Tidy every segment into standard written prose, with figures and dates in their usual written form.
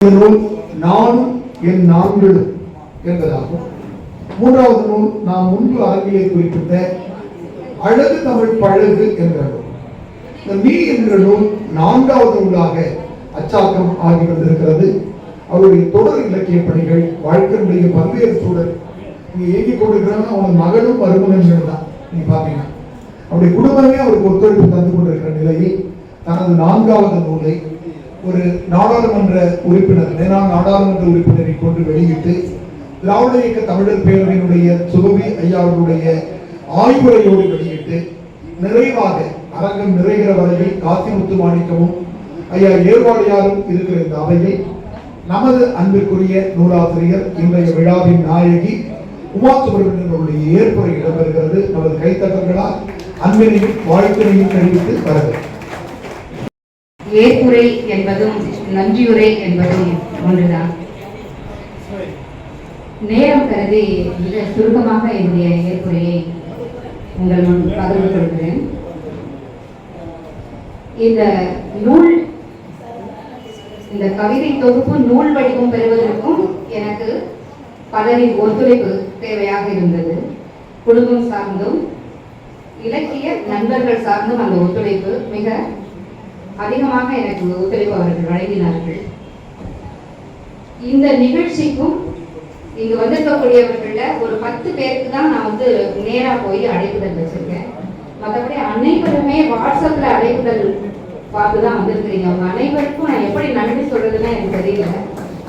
நூல் நானும் என் நான்களும் என்பதாகும். மூன்றாவது நூல் நாம் முன்பு அரங்கிலே குறிப்பிட்ட அழகு தமிழ் பழகு என்ற நூல். இந்த மீ என்ற நூல் நான்காவது நூலாக அச்சாக்கம் ஆகி வந்திருக்கிறது. அவருடைய தொடர் இலக்கிய பணிகள் வாழ்க்கையுடைய பல்வேறு சூழல் இங்கே இயங்கிக் கொண்டிருக்கிறாங்க. அவனது மகனும் மருமகன்கள் தான். நீங்க பாத்தீங்கன்னா அவருடைய குடும்பமே அவருக்கு ஒத்துழைப்பு தந்து கொண்டிருக்கிற நிலையில் தனது நான்காவது நூலை ஒரு நாடாளுமன்ற உறுப்பினர் நாடாளுமன்ற உறுப்பினரை கொண்டு வெளியிட்டு திராவிட இயக்க தமிழர் பேரவையினுடைய சுபவி ஐயா அவர்களுடைய ஆய்வுரையோடு வெளியிட்டு நிறைவாக அரங்கம் நிறைகிற வரையில் காசிமுத்து மாணிக்கமும் ஐயா ஏர்வாடியாரும் இருக்கிற இந்த அவையில் நமது அன்பிற்குரிய நூலாசிரியர் இன்றைய விழாவின் நாயகி உமா சுப்பிரமணியன் அவருடைய ஏற்புரை இடம்பெறுகிறது. நமது கைத்தட்டங்களால் அன்பினையும் வாழ்க்கையையும் தெரிவித்து வருகிறது. ஏற்புரை என்பதும் நன்றியுரை என்பதும் ஒன்றுதான். நேரம் கருதி மிக சுருக்கமாக என்னுடைய ஏற்புரையை உங்கள் முன் பகிர்ந்து கொள்கிறேன். இந்த நூல், இந்த கவிதை தொகுப்பு நூல் வடிவம் பெறுவதற்கும் எனக்கு பலரின் ஒத்துழைப்பு தேவையாக இருந்தது. குடும்பம் சார்ந்தும் இலக்கிய நண்பர்கள் சார்ந்தும் அந்த ஒத்துழைப்பு மிக அதிகமாக எனக்கு ஒத்துழைப்பு அவர்கள் வழங்கினார்கள். இந்த நிகழ்ச்சிக்கும் இங்கு வந்திருக்கக்கூடியவர்கள ஒரு 10 பேருக்கு தான் நான் நேரா போய் அழைப்புதல் வச்சிருக்கேன். மற்றபடி அனைவருமே வாட்ஸ்அப்ல அழைப்புதல் பார்த்துதான் வந்திருக்கிறீங்க. அவங்க அனைவருக்கும் நான் எப்படி நன்றி சொல்றதுன்னு எனக்கு தெரியல.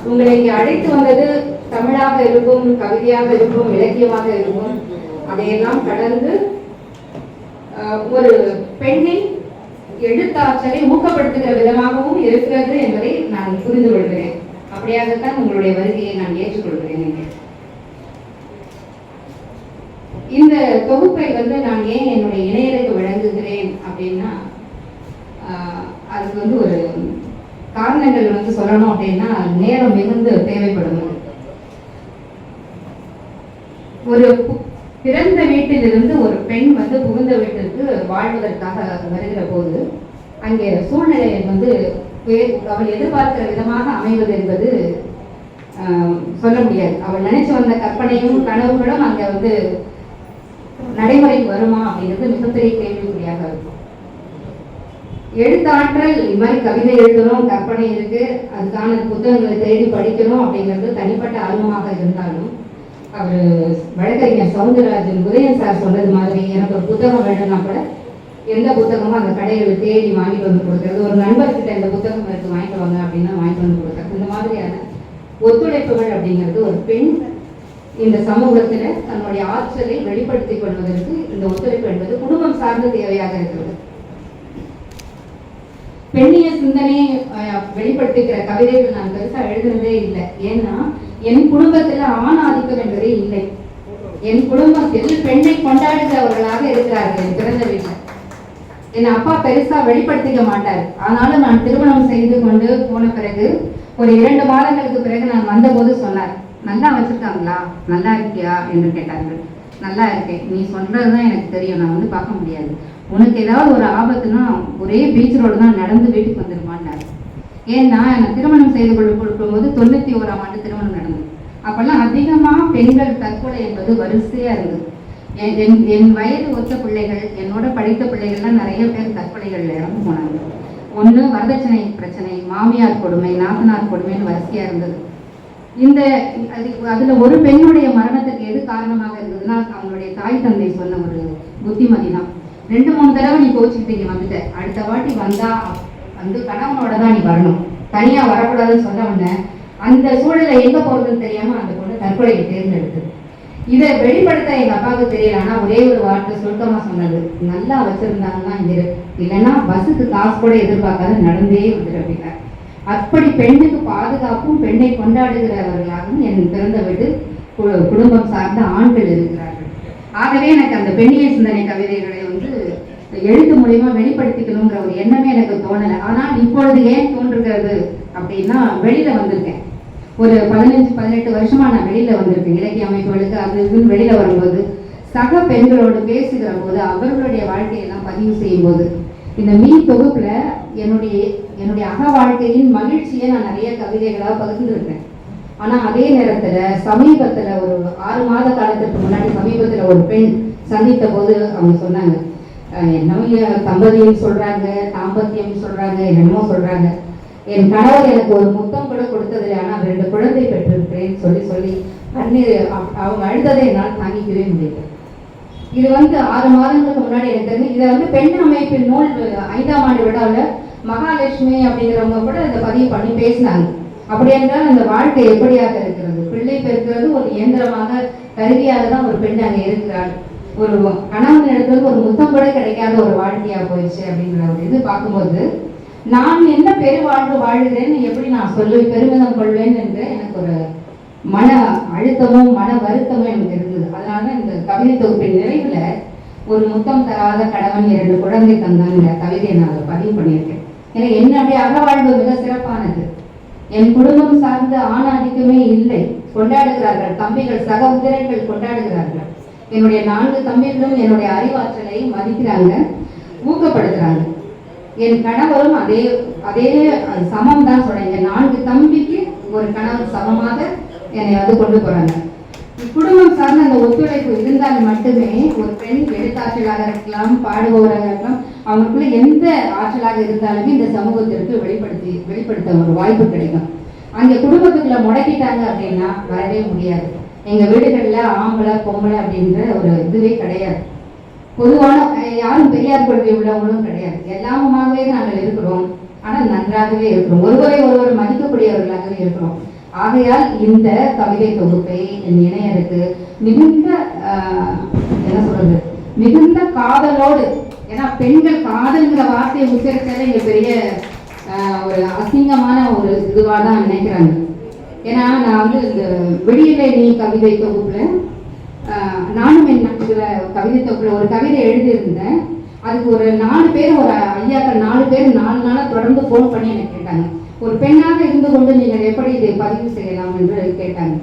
உங்களை இங்கே அழைத்து வந்தது தமிழாக இருக்கும், கவிதையாக இருக்கும், இலக்கியமாக இருக்கும். அதையெல்லாம் கடந்து ஒரு பெண்ணின் எழுத்தாற்றலை ஊக்கப்படுத்துகிற விதமாகவும் இருக்கிறது என்பதை நான் புரிந்து கொள்கிறேன். அப்படியாகத்தான் உங்களுடைய வருகையை நான் ஏற்றுக்கொள்கிறேன். இந்த தொகுப்பை நான் ஏன் என்னுடைய இணையருக்கு வழங்குகிறேன் அப்படின்னா, அதுக்கு ஒரு காரணங்கள் சொல்லணும் அப்படின்னா, நேரம் மிகுந்து தேவைப்படும். ஒரு பிறந்த வீட்டிலிருந்து ஒரு பெண் புகுந்த வீட்டிற்கு வாழ்வதற்காக வருகிற போது அங்கே சூழ்நிலை அவள் எதிர்பார்க்கிற விதமாக அமைவது என்பது சொல்ல முடியாது. அவள் நினைச்சு வந்த கற்பனையும் கனவுகளும் அங்க நடைமுறைக்கு வருமா அப்படிங்கிறது மிகப்பெரிய கேள்விக்குறியாக இருக்கும். எழுத்தாற்றல் இது மாதிரி கவிதை எழுதணும், கற்பனை இருக்கு, அதுக்கான புத்தகங்களை தேடி படிக்கணும் அப்படிங்கிறது தனிப்பட்ட ஆர்வமாக இருந்தாலும், அவர் வழக்கறிஞர் சவுந்தரராஜன் உதயன் சார் சொன்னது மாதிரி எனக்கு ஒரு புத்தகம் வேணும்னா கூட எந்த புத்தகமும் அந்த கடைகளை தேடி வாங்கிட்டு வந்து கொடுக்கறது, ஒரு நண்பர்கிட்ட இந்த புத்தகம் எடுத்து வாங்கிட்டு வாங்க அப்படின்னா வாங்கிட்டு வந்து கொடுக்கறது, இந்த மாதிரியான ஒத்துழைப்புகள் அப்படிங்கிறது ஒரு பெண் இந்த சமூகத்தில் தன்னுடைய ஆற்றலை வெளிப்படுத்திக் கொள்வதற்கு இந்த ஒத்துழைப்பு என்பது குடும்பம் சார்ந்த தேவையாக இருக்கிறது. பெண்ணிய சிந்தனையை வெளிப்படுத்திக்கிற கவிதைகள் நான் பெருசா எழுதுனதே இல்லை. ஏன்னா என் குடும்பத்துல ஆண் ஆதிக்கம் என்பதே இல்லை. என் குடும்பத்தில் பெண்ணை கொண்டாடுகிறவர்களாக இருக்கிறார்கள். என் பிறந்த வீட்டில் என் அப்பா பெருசா வெளிப்படுத்திக்க மாட்டார். ஆனாலும் நான் திருமணம் செய்து கொண்டு போன பிறகு ஒரு 2 மாதங்களுக்கு பிறகு நான் வந்தபோது சொன்னார், நல்லா வச்சிருக்காங்களா, நல்லா இருக்கியா என்று கேட்டார்கள். நல்லா இருக்கேன், நீ சொல்றதுதான் எனக்கு தெரியும், நான் பார்க்க முடியாது. உனக்கு ஏதாவது ஒரு ஆபத்துனா ஒரே பீச் ரோடு தான் நடந்து வீட்டுக்கு வந்துருமான்னாரு. ஏன்னா நான் திருமணம் செய்து கொடுக்கும் போது 91ஆம் ஆண்டு திருமணம் நடந்தது. அப்பெல்லாம் அதிகமா பெண்கள் தற்கொலை என்பது வரிசையா இருந்தது. என் வயது ஒத்த பிள்ளைகள், என்னோட படித்த பிள்ளைகள்லாம் நிறைய பேர் தற்கொலைகள்ல இறந்து போனாங்க. ஒண்ணு வரதட்சணை பிரச்சனை, மாமியார் கொடுமை, நாத்தனார் கொடுமைன்னு வரிசையா இருந்தது. அதுல ஒரு பெண்ணுடைய மரணத்துக்கு எது காரணமாக இருந்ததுன்னா, அவங்களுடைய தாய் தந்தை சொன்ன ஒரு புத்திமதி தான். 2-3 தடவை நீ கோச்சிக்கிட்டு வந்துட்ட, அடுத்த வாட்டி வந்தா கணவனோட தான் நீ வரணும், தனியா வரக்கூடாதுன்னு சொன்ன உடனே அந்த சூழலை எங்க போறதுன்னு தெரியாம அந்த பொண்ணு தற்கொலையை தேர்ந்தெடுத்தது. இதை வெளிப்படுத்த எங்க அப்பாவுக்கு தெரியல. ஆனா ஒரே ஒரு வார்த்தை சுருக்கமா சொன்னது, நல்லா வச்சிருந்தாங்கன்னா இரு, இல்லைன்னா பஸ்ஸுக்கு காசு கூட எதிர்பார்க்காத நடந்தே வந்துரு அப்படின்னா. அப்படி பெண்ணுக்கு பாதுகாப்பும் பெண்ணை கொண்டாடுகிறவர்களாகவும் என் பிறந்த வீட்டு குடும்பம் சார்ந்த ஆண்கள் இருக்கிறார்கள். ஆகவே எனக்கு அந்த பெண்ணிய சிந்தனை கவிதைகளை எழுத்து மூலியமா வெளிப்படுத்திக்கணுங்கிற ஒரு எண்ணமே எனக்கு தோணலை. ஆனால் இப்பொழுது ஏன் தோன்றுகிறது அப்படின்னா, வெளியில வந்திருக்கேன். ஒரு 15-18 வருஷமா நான் வெளியில வந்திருக்கேன். இலக்கிய அமைப்புகளுக்கு அது வெளியில வரும்போது சக பெண்களோடு பேசுகிற போது அவர்களுடைய வாழ்க்கையெல்லாம் பதிவு செய்யும் போது இந்த மீ தொகுப்புல என்னுடைய என்னுடைய அக வாழ்க்கையின் மகிழ்ச்சியை நான் நிறைய கவிதைகளாக பகிர்ந்துருக்கேன். ஆனா அதே நேரத்துல சமீபத்துல ஒரு 6 மாத காலத்துக்கு முன்னாடி சமீபத்துல ஒரு பெண் சந்தித்த போது அவங்க சொன்னாங்க, என்னவோ தம்பதியம் சொல்றாங்க, தாம்பத்தியம் சொல்றாங்க, என்னமோ சொல்றாங்க, என் கணவர் எனக்கு ஒரு முத்தம் கூட கொடுத்ததில்லை, ஆனா 2 குழந்தை பெற்றிருக்கிறேன்னு சொல்லி சொல்லி கண்ணீர் அவங்க அழுததை என்னால் தாங்கிக்கவே முடியல. இது 6 மாதங்களுக்கு முன்னாடி எனக்கு தெரிஞ்சு. இதை பெண் அமைப்பின் நூல் 5ஆம் ஆண்டு விழாவில் மகாலட்சுமி அப்படிங்கிறவங்க கூட இதை பதிவு பண்ணி பேசினாங்க. அப்படி என்றால் அந்த வாழ்க்கை எப்படியாக இருக்கிறது, பிள்ளை பெறுகிறது ஒரு இயந்திரமாக கருவியாக தான் ஒரு பெண் அங்கே இருக்கிறாள். ஒரு கணவன் இடத்துல ஒரு முத்தம் கூட கிடைக்காத ஒரு வாழ்க்கையா போயிடுச்சு அப்படிங்கிற ஒரு இது பார்க்கும்போது, நான் என்ன பெருவாழ்வு வாழ்கிறேன்னு எப்படி நான் பெருமிதம் கொள்வேன் என்று எனக்கு ஒரு மன அழுத்தமும் மன வருத்தமும் எனக்கு இருந்தது. அதனால இந்த கவிதை தொகுப்பின் நிறைவுல ஒரு முத்தம் தராத கணவன் 2 குழந்தை தந்தாங்க கவிதையை நான் அதை பதிவு பண்ணியிருக்கேன். ஏன்னா என்னுடைய அகவாழ்வு மிக சிறப்பானது. என் குடும்பம் சார்ந்த ஆணாதிக்கமே இல்லை. கொண்டாடுகிறார்கள் தம்பிகள், சக உதிரங்கள் கொண்டாடுகிறார்கள். என்னுடைய 4 தம்பிகளும் என்னுடைய அறிவாற்றலை மதிக்கிறாங்க, ஊக்கப்படுத்துறாங்க. என் கணவரும் அதே சமம் தான் சொல்றேன். 4 தம்பிக்கு ஒரு கணவர் சமமாக என்னை கொண்டு போறாங்க. குடும்பம் சார்ந்த அந்த ஒத்துழைப்பு இருந்தால் மட்டுமே ஒரு பெண் எழுத்தாற்றலாக இருக்கலாம், பாடுபவராக இருக்கலாம், அவங்களுக்குள்ள எந்த ஆற்றலாக இருந்தாலுமே இந்த சமூகத்திற்கு வெளிப்படுத்த ஒரு வாய்ப்பு கிடைக்கும். அங்கே குடும்பத்துக்குள்ள முடக்கிட்டாங்க அப்படின்னா வரவே முடியாது. எங்க வீடுகள்ல ஆம்பளை பொம்பளை அப்படின்ற ஒரு இதுவே கிடையாது. பொதுவான யாரும் பெரியார் கொள்கை உள்ளவங்களும் கிடையாது. எல்லாமுமாகவே நாங்கள் இருக்கிறோம். ஆனால் நன்றாகவே இருக்கிறோம். ஒருவரை மதிக்கக்கூடியவர்களாகவே இருக்கிறோம். ஆகையால் இந்த கவிதை தொகுப்பை என் இணையருக்கு மிகுந்த காதலோடு, ஏன்னா பெண்கள் காதல்ங்கிற வார்த்தையை உச்சரித்தாலே இங்க பெரிய ஒரு அசிங்கமான ஒரு இதுவாக தான் நினைக்கிறாங்க. ஏன்னா நான் இந்த விடியலை நீ கவிதை தொகுப்புல நானும் என் கவிதை தொகுப்புல ஒரு கவிதை எழுதியிருந்தேன். அதுக்கு ஒரு 4 பேர், ஒரு ஐயாக்கள் 4 பேர் 4 நாளாக தொடர்ந்து ஃபோன் பண்ணி எனக்கு கேட்டாங்க, ஒரு பெண்ணாக இருந்து கொண்டு நீங்கள் எப்படி இதை பதிவு செய்யலாம் என்று கேட்டாங்க.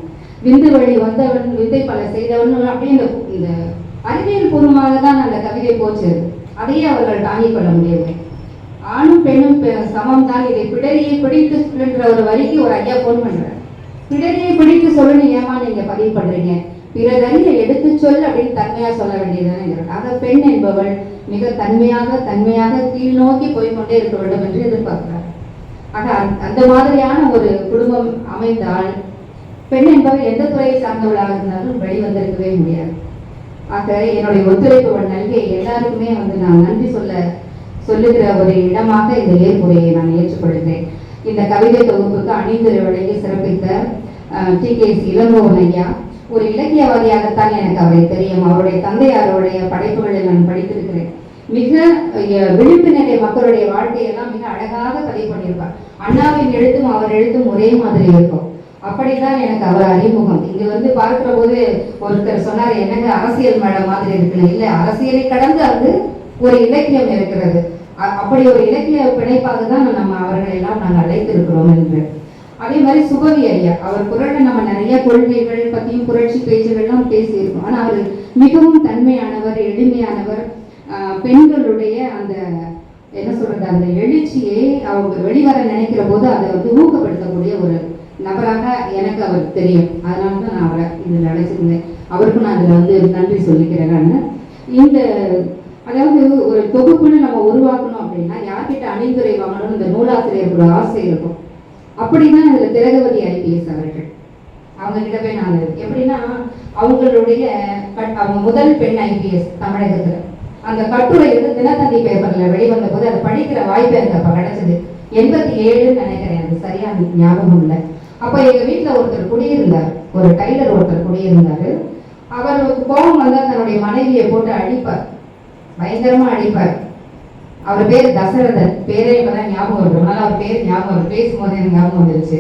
விந்து வழி வந்தவன் விந்தை பல செய்தவன் அப்படி இந்த அறிவியல் பூர்வமாக தான் அந்த கவிதை போச்சு. அதையே அவர்கள் தாங்கிக் கொள்ள முடியவில்லை. ஆணும் பெண்ணும் சமம் தான், இதை பிடரியை பிடித்து சொல்லுன்ற ஒரு வரிக்கு ஒரு ஐயா போன் பண்றாரு. பிடரியை பிடித்து சொல்லு ஏமா நீங்க பதிவு பண்றீங்க, பிறதறிய எடுத்து சொல் அப்படின்னு தன்மையா சொல்ல வேண்டியதுதான். ஆக பெண் என்பவள் மிக தன்மையாக கீழ் நோக்கி போய்கொண்டே இருக்க வேண்டும் என்று எதிர்பார்க்கிறார். ஆக அந்த மாதிரியான ஒரு குடும்பம் அமைந்தால் பெண் என்பவர் எந்த துறையை சார்ந்தவளாக இருந்தாலும் வெளிவந்திருக்கவே முடியாது. ஆக என்னுடைய ஒத்துழைப்பு நல்கி எல்லாருக்குமே நான் நன்றி சொல்லுகிற ஒரு இடமாக இந்த ஏற்புரையை நான் ஏற்றுக்கொள்கிறேன். இந்த கவிதை தொகுப்புக்கு அணிந்துரை வழங்கி சிறப்பித்த TKC இளங்கோவன் ஐயா ஒரு இலக்கியவாதியாகத்தான் எனக்கு அவரை தெரியும். அவருடைய தந்தையாருடைய படைப்புகளை நான் படித்திருக்கிறேன். மிக விளிம்பு நிலை மக்களுடைய வாழ்க்கையெல்லாம் மிக அழகாக பதிவு பண்ணியிருப்பார். அண்ணாவின் எழுத்தும் அவர் எழுத்தும் ஒரே மாதிரி இருக்கும். அப்படிதான் எனக்கு அவர் அறிமுகம். இங்கு பார்க்கிற போது ஒருத்தர் சொன்னார், என்னங்க அரசியல் மேடம் மாதிரி இருக்குன்னு. இல்லை, அரசியலை கடந்து ஒரு இலக்கியம் இருக்கிறது. அப்படி ஒரு இலக்கிய பிணைப்பாக தான் நம்ம அவர்களை எல்லாம் நாங்கள் அழைத்திருக்கிறோம் என்று. அதே மாதிரி சுபவி ஐயா, அவர் குரல்ல நம்ம நிறைய கொள்கைகள் பற்றியும் புரட்சி பேச்சுகள்லாம் பேசியிருக்கோம். ஆனால் அவர் மிகவும் தன்மையானவர், எளிமையானவர். பெண்களுடைய அந்த அந்த எழுச்சியை அவங்க வெளிவர நினைக்கிற போது அதை ஊக்கப்படுத்தக்கூடிய ஒரு நபராக எனக்கு அவர் தெரியும். அதனால தான் நான் அவரை இதில் அழைச்சிருந்தேன். அவருக்கும் நான் அதில் நன்றி சொல்லிக்கிறேன். இந்த அதாவது ஒரு தொகுப்புன்னு நம்ம உருவாக்கணும் அப்படின்னா யார்கிட்ட அணிந்துரை வாங்கணும்னு இந்த நூலாசிரியர்களோட ஆசை இருக்கும். அப்படிதான் இதுல திலகவதி IPS அவர்கள், அவங்க கிட்ட போய் நான் எப்படின்னா அவங்க முதல் பெண் IPS தமிழகத்துல அந்த கட்டுரை தினத்தந்தி பேப்பர்ல வெளிவந்த போது அதை படிக்கிற வாய்ப்பு எனக்கு அப்ப கிடைச்சது. 87 நினைக்கிறேன், அது சரியா ஞாபகம் இல்லை. அப்ப எங்க வீட்டுல ஒருத்தர் குடியிருந்தார், ஒரு டைலர் ஒருத்தர் குடியிருந்தாரு. அவருக்கு கோபம் வந்தா தன்னுடைய மனைவியை போட்டு அடிப்பார், பயங்கரமா அடிப்பார். அவர் பேர் தசரதன், பேரே இப்பதான் ஞாபகம் வருது. அதனால அவர் பேர் ஞாபகம் வருது, பேசும்போது எனக்கு ஞாபகம் வந்துருச்சு.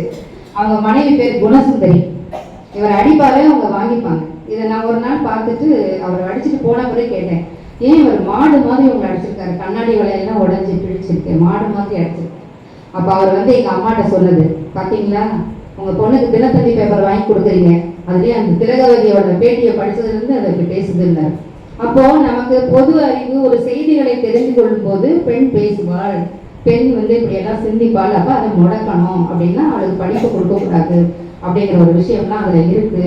அவங்க மனைவி பேர் குணசுந்தரி. இவர் அடிப்பாரே அவங்க வாங்கிப்பாங்க. இதை நான் ஒரு நாள் பார்த்துட்டு அவர் அடிச்சுட்டு போன கூட கேட்டேன், ஏன் இவர் மாடு மாதிரி உங்களை அடிச்சிருக்காரு, கண்ணாடி வலையெல்லாம் உடஞ்சி பிடிச்சிருக்கேன், மாடு மாதிரி அடிச்சிருக்கேன். அப்ப அவர் எங்க அம்மாட்ட சொன்னது, பாத்தீங்களா உங்க பொண்ணுக்கு தினத்தந்தி பேப்பர் வாங்கி கொடுக்குறீங்க, அதுலயே அந்த திலகவதியோட பேட்டியை படிச்சதுல இருந்து அதை பேசுது இல்லை. அப்போ நமக்கு பொது அறிவு ஒரு செய்திகளை தெரிந்து கொள்ளும் போது பெண் பேசுவாள், பெண் வந்து இப்படி எல்லாம் சிந்திப்பாள், அப்ப அதை முடக்கணும் அப்படின்னா அவளுக்கு படிப்பு கொடுக்கக்கூடாது அப்படிங்கிற ஒரு விஷயம்லாம் அதுல இருக்கு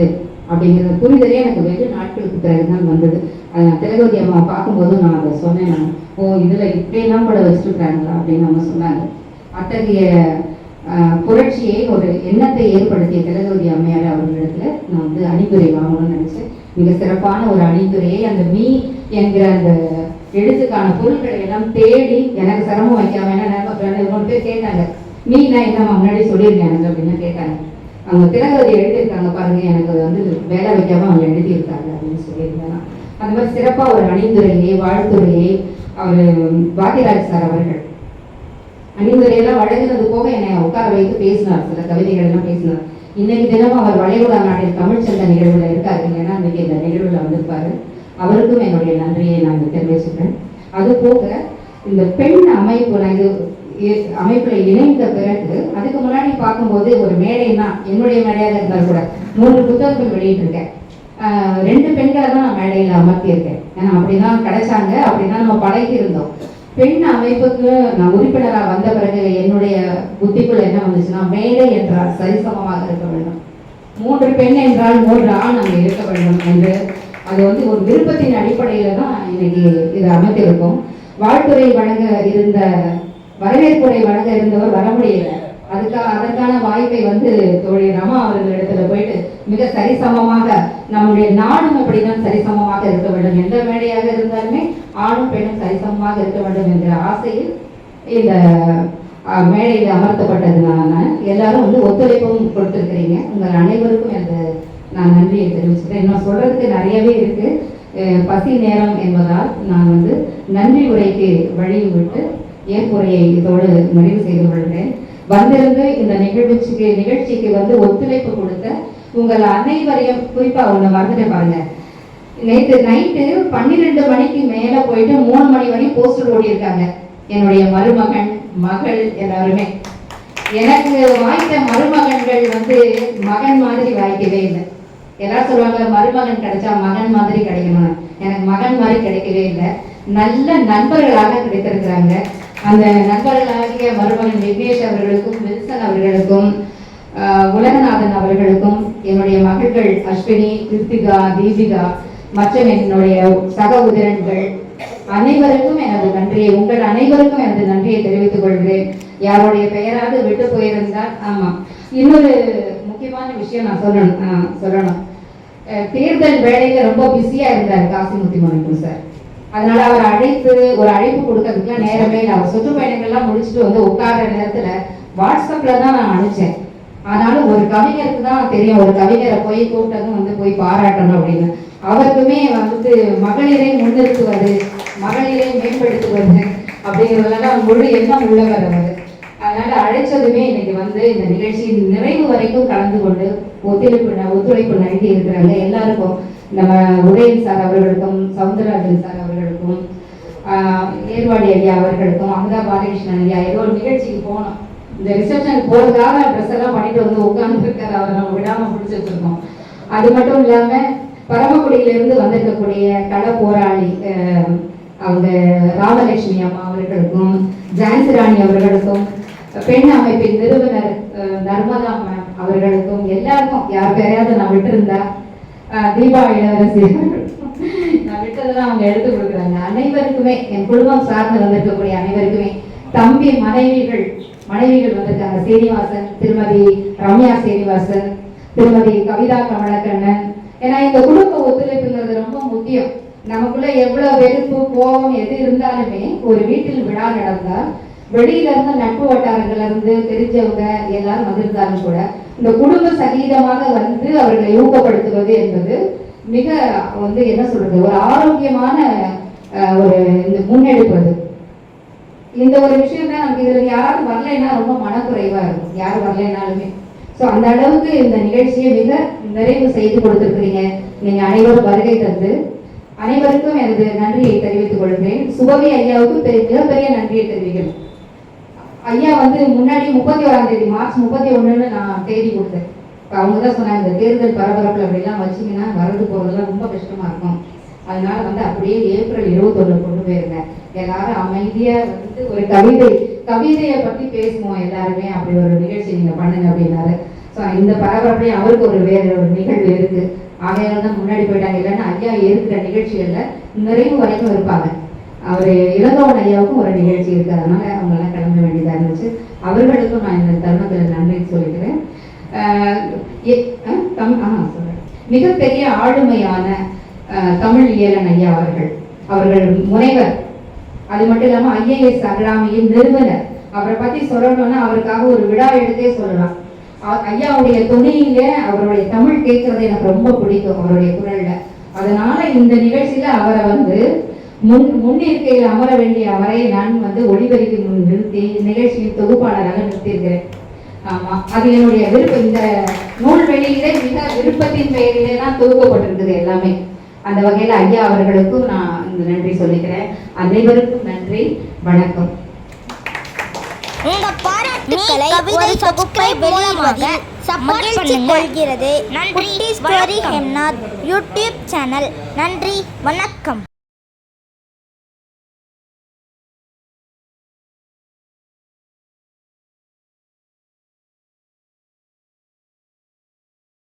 அப்படிங்கிற புரிதலே எனக்கு வெகு நாட்களுக்கு பிறகுதான் வந்தது. திலகவதி அம்மா பார்க்கும்போது நான் அதை சொன்னேன். நான் இதுல இப்படியெல்லாம் கூட வச்சுருக்காங்களா அப்படின்னு அவங்க சொன்னாங்க. அத்தகைய புரட்சியை ஒரு எண்ணத்தை ஏற்படுத்திய திலகவதி அம்மையார் அவர்களிடத்துல நான் வந்து அணிந்துரை வாங்கணும்னு நினைச்சேன். மிக சிறப்பான ஒரு அணிந்துரையை அந்த மீ என்கிற அந்த எழுத்துக்கான பொருட்களை எல்லாம் தேடி எனக்கு சிரமம் வைக்காம, ஏன்னா பேர் கேட்டாங்க மீனா என்னம்மா முன்னாடி சொல்லியிருக்கேன் எனக்கு அப்படின்னு கேட்டாங்க. அவங்க திலகவதி எழுதியிருக்காங்க பாருங்க, எனக்கு வந்து வேலை வைக்காம அவங்க எழுதியிருக்காங்க அப்படின்னு சொல்லியிருந்தாங்க. அந்த மாதிரி சிறப்பா ஒரு அணிந்துரையை வாழ்த்துறையை அவர் பாக்கியராஜ் சார் அவர்கள் அணிந்துரையெல்லாம் வழங்கினது போக என்னை உட்கார வைத்து பேசினார், சில கவிதைகள் எல்லாம் பேசினார். இன்னைக்கு தினமும் அவர் வளைகுடா நாட்டில் தமிழ்ச்சங்க நிகழ்வுல இருக்காரு, ஏன்னா இன்னைக்கு இந்த நிகழ்வுல வந்திருப்பாரு. அவருக்கும் என்னுடைய நன்றியை நான் தெரிவிச்சுக்கிறேன். அது போக இந்த பெண் அமைப்புல இணைந்த பிறகு அதுக்கு முன்னாடி பார்க்கும்போது ஒரு மேடைன்னா என்னுடைய மேடையாக இருந்தால் கூட 3 புத்தகங்கள் வெளியிட்டிருக்கேன். 2 பெண்களை தான் நான் மேடையில் அமர்த்தியிருக்கேன். ஏன்னா அப்படிதான் கிடைச்சாங்க, அப்படிதான் நம்ம பழகி இருந்தோம். பெண் அமைப்புக்கு நான் உறுப்பினராக வந்த பிறகு என்னுடைய புத்திக்குள்ள என்ன வந்துச்சுன்னா, மேடை என்றால் சரிசமமாக இருக்க வேண்டும், 3 பெண் என்றால் 3 ஆண் அங்கே இருக்க வேண்டும் என்று அது வந்து ஒரு விருப்பத்தின் அடிப்படையில தான் இன்னைக்கு இது அமைத்திருக்கும். வாழ்த்துறை வழங்க இருந்த வரவேற்புரை வழங்க இருந்தவர் வர முடியல. அதற்கான வாய்ப்பை வந்து தோழி ரமா அவர்களிடத்துல போயிட்டு மிக சரிசமமாக நம்முடைய நாடும் அப்படிதான் சரிசமமாக இருக்க வேண்டும், எந்த மேடையாக இருந்தாலுமே ஆணும் பெண்ணும் சரிசமமாக இருக்க வேண்டும் என்ற ஆசையில் இந்த மேடையில் அமர்த்தப்பட்டதுனால எல்லாரும் வந்து ஒத்துழைப்பும் கொடுத்திருக்கிறீங்க. உங்கள் அனைவருக்கும் எனக்கு நான் நன்றியை தெரிவிச்சுக்கிறேன். இன்னும் சொல்றதுக்கு நிறையவே இருக்கு. பசி நேரம் என்பதால் நான் வந்து நன்றி உரைக்கு வழி விட்டு ஏற்புரையை இதோடு நிறைவு செய்து கொள்கிறேன். வந்திருந்து இந்த நிகழ்ச்சிக்கு வந்து ஒத்துழைப்பு கொடுத்த உங்கள் அனைவரையும் குறிப்பா ஒண்ணு மறந்துட்டு பாருங்க, நேற்று நைட்டு 12 மணிக்கு மேல போயிட்டு 3 மணி வரையும் போஸ்டர் ஓடி இருக்காங்க. என்னுடைய மருமகன் மகள் எல்லாருமே எனக்கு வாய்த்த மருமகன்கள் வந்து மகன் மாதிரி வாய்க்கவே இல்லை. எல்லாரும் சொல்லுவாங்க மருமகன் கிடைச்சா மகன் மாதிரி கிடைக்கணும், எனக்கு மகன் மாதிரி கிடைக்கவே இல்லை. நல்ல நண்பர்களாக கிடைத்திருக்கிறாங்க. அந்த நண்பர்களாகிய மருமகன் விக்னேஷ் அவர்களுக்கும் வில்சன் அவர்களுக்கும் உலகநாதன் அவர்களுக்கும் என்னுடைய மகள்கள் அஸ்வினி, கிருத்திகா, தீபிகா மற்றும் என்னுடைய சக உதிரன்கள் அனைவருக்கும் எனது நன்றியை, உங்கள் அனைவருக்கும் எனது நன்றியை தெரிவித்துக் கொள்கிறேன். யாருடைய பெயராவது விட்டு போயிருந்தால் ஆமா. இன்னொரு முக்கியமான விஷயம் நான் சொல்லணும். தேர்தல் வேலையில ரொம்ப பிஸியா இருந்தார் காசிமுத்தி மணிக்கும் சார். அதனால அவர் ஒரு அழைப்பு கொடுக்கறதுக்குலாம் நேரமே இல்லை. அவர் சுற்றுப்பயணங்கள்லாம் முடிச்சுட்டு வந்து உட்கார்ற நேரத்துல வாட்ஸ்அப்ல தான் நான் அனுப்பிச்சேன். ஆனாலும் ஒரு கவிஞருக்கு தான் தெரியும், ஒரு கவிஞரை போய் கூப்பிட்டதும் வந்து போய் பாராட்டணும் அப்படின்னு. அவருக்குமே வந்து மகளிரை முன்னிறுத்துவது, மகளிரை மேம்படுத்துவது அப்படிங்கிறதெல்லாம் முழு எண்ணம் உள்ளவர் அவர். அதனால அழைச்சதுமே இன்னைக்கு வந்து இந்த நிகழ்ச்சியின் நிறைவு வரைக்கும் கலந்து கொண்டு ஒத்துழைப்பு நல்கி இருக்கிறாங்க எல்லாருக்கும். நம்ம உதயன் சார் அவர்களுக்கும், சவுந்தரராஜன் சார் அவர்களுக்கும், ஏர்வாடி ஐயா அவர்களுக்கும், அமுதா பாலகிருஷ்ணன் ஐயா, ஏதோ ஒரு நிகழ்ச்சிக்கு போனோம். இந்த ரிசப்ஷனுக்கு போறதுக்காக ட்ரெஸ் எல்லாம் பண்ணிட்டு வந்து உட்கார்ந்து இருக்காரு, அவர் நம்ம விடாம பிடிச்சி வச்சிருக்கோம். அது மட்டும் இல்லாம பரமக்குடியிலிருந்து வந்திருக்கக்கூடிய கள போராளி அவங்க ராமலட்சுமி அம்மா அவர்களுக்கும், ஜான்சி ராணி அவர்களுக்கும், பெண் அமைப்பின் நிறுவனர் நர்மதா மேம் அவர்களுக்கும், எல்லாருக்கும் யார் பேரையாவது நான் விட்டுருந்தா, தீபா இளவரசி நான் விட்டதெல்லாம் அவங்க எடுத்து கொடுக்குறாங்க. அனைவருக்குமே, என் குடும்பம் சார்ந்து வந்திருக்கக்கூடிய அனைவருக்குமே, தம்பி மனைவிகள் வந்திருக்காங்க. சீனிவாசன், திருமதி ரம்யா சீனிவாசன், திருமதி கவிதா கமலக்கண்ணன். ஏன்னா இந்த குடும்ப ஒத்துழைப்புங்கிறது ரொம்ப முக்கியம். நமக்குள்ள எவ்வளவு வெறுப்பு கோபம் எது இருந்தாலுமே ஒரு வீட்டில் விழா நடந்தால் வெளியில இருந்து நட்பு வட்டாரங்கள்ல இருந்து தெரிஞ்சவங்க எல்லாரும் வந்திருந்தாலும் கூட இந்த குடும்ப சகிதமாக வந்து அவர்களை ஊக்கப்படுத்துவது என்பது மிக வந்து என்ன சொல்றது, ஒரு ஆரோக்கியமான ஒரு இந்த முன்னெடுப்பது. இந்த ஒரு விஷயம் தான் நமக்கு இதுல யாராவது வரலைன்னா ரொம்ப மனக்குறைவா இருக்கும், யாரும் வரலைன்னாலுமே. ஸோ அந்த அளவுக்கு இந்த நிகழ்ச்சியை மிக நிறைவு செய்து கொடுத்திருக்கிறீங்க. நீங்க அனைவரும் வருகை தந்து அனைவருக்கும் எனது நன்றியை தெரிவித்துக் கொள்கிறேன். சுபவி ஐயாவுக்கு மிகப்பெரிய நன்றியை தெரிவிக்கணும். ஐயா வந்து முன்னாடி 31ஆம் தேதி மார்ச் 31 நான் தேதி கொடுத்தேன். அவங்க தான் சொன்னாங்க, இந்த தேர்தல் பரபரப்புல அப்படிலாம் வச்சிங்கன்னா வரது போறதெல்லாம் ரொம்ப கஷ்டமா இருக்கும், அதனால வந்து அப்படியே ஏப்ரல் 21 கொண்டு போயிருங்க. எல்லாரும் அமைதியா வந்து ஒரு கவிதையை பத்தி பேசுவோம் எல்லாருமே, அப்படி ஒரு நிகழ்ச்சி நீங்க பண்ணுங்க அப்படின்னாரு. ஸோ இந்த பரபரப்பையும் அவருக்கு வேற ஒரு நிகழ்வு இருக்கு, ஆகையால தான் முன்னாடி போயிட்டாங்க. இல்லைன்னா ஐயா இருக்கிற நிகழ்ச்சிகள்ல நிறைவு வரைக்கும் இருப்பாங்க. அவர் இளங்கோவன் ஐயாவுக்கும் ஒரு நிகழ்ச்சி இருக்கு, அதனால அவங்க எல்லாம் கிளம்ப வேண்டியதா இருந்துச்சு. அவர்களுக்கும் நான் இந்த தருணத்தில் நன்றி சொல்லிக்கிறேன். மிகப்பெரிய ஆளுமையான தமிழ் இயலன் ஐயா அவர்கள் முனைவர். அது மட்டும் இல்லாம ஐஏஎஸ் அகாடமியின் நிறுவனர். அவரை பத்தி சொல்லணும்னா அவருக்காக ஒரு விழா எடுத்தே சொல்லலாம். ஐயாவுடைய துணியில அவருடைய தமிழ் கேட்கறது எனக்கு ரொம்ப பிடிக்கும், அவருடைய குரல்ல. அதனால இந்த நிகழ்ச்சியில அவரை வந்து முன்னிருக்கையில் அமர வேண்டிய அவரை நான் வந்து ஒளிபரப்பி நிறுத்தி நிகழ்ச்சியின் தொகுப்பாளராக நிறுத்தியிருக்கிறேன். ஆமா, அது என்னுடைய விருப்பம். இந்த நூல் வெளியிலே மிக விருப்பத்தின் பெயரிலே தான் தொகுக்கப்பட்டிருக்குது எல்லாமே. அந்த வகையில ஐயா அவர்களுக்கும் நான் நன்றி சொல்லிக்கிறேன். அனைவருக்கும் நன்றி, வணக்கம். உங்க பாராட்டுக்களை ஒரு சப்ஸ்கிரைப் மூலமாக சப்போர்ட் பண்ணுங்க. நன்றி. YouTube channel. நன்றி, வணக்கம்.